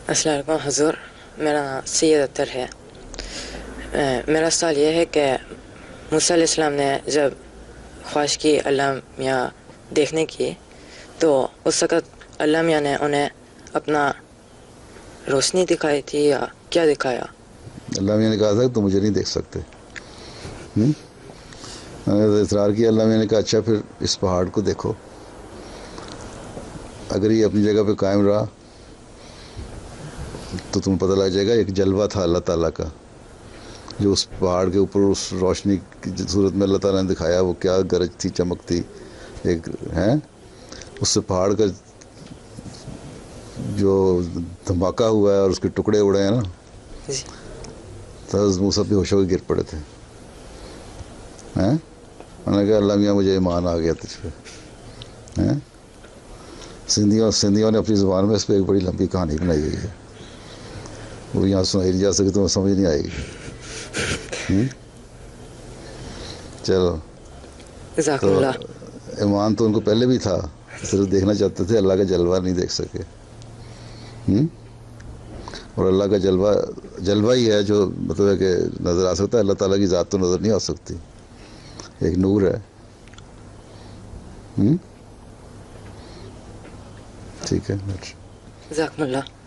السلام علیکم حضور، میرا نام سید اختر ہے۔ میرا سوال یہ ہے کہ موسیٰ علیہ السلام نے جب خواہش کی اللہ میاں دیکھنے کی تو اس وقت اللہ میاں نے انہیں اپنا روشنی دکھائی تھی یا کیا دکھایا؟ اللہ میاں نے کہا تھا کہ تم مجھے نہیں دیکھ سکتے. اصرار کیا. اللہ میاں نے کہا اچھا پھر اس پہاڑ کو دیکھو. اگر یہ اپنی جگہ پہ قائم رہا تو تمہیں پتہ لگ جائے گا ایک جلوہ تھا اللہ تعالیٰ کا جو اس پہاڑ کے اوپر اس روشنی کی صورت میں اللہ تعالیٰ نے دکھایا. وہ کیا گرج تھی، چمک تھی ایک ہے. اس سے پہاڑ کا جو دھماکہ ہوا ہے اور اس کے ٹکڑے اڑے ہیں نا، جی تو حضرت موسیٰ بے ہوش ہو کے گر پڑے تھے. میں نے کہا اللہ میاں مجھے ایمان آ گیا تجھ پہ. سندھیوں نے اپنی زبان میں اس پہ ایک بڑی لمبی کہانی بنائی ہوئی ہے. وہ یہاں سنائی نہیں جا سکتی، تمہیں سمجھ نہیں آئے گی. چلو، جزاک تو اللہ۔ ایمان تو ان کو پہلے بھی تھا، صرف دیکھنا چاہتے تھے، اللہ کا جلوہ نہیں دیکھ سکے. اور اللہ کا جلوہ ہی ہے جو مطلب ہے کہ نظر آ سکتا ہے. اللہ تعالیٰ کی ذات تو نظر نہیں آ سکتی، ایک نور ہے. ٹھیک ہے. جزاکم اللہ۔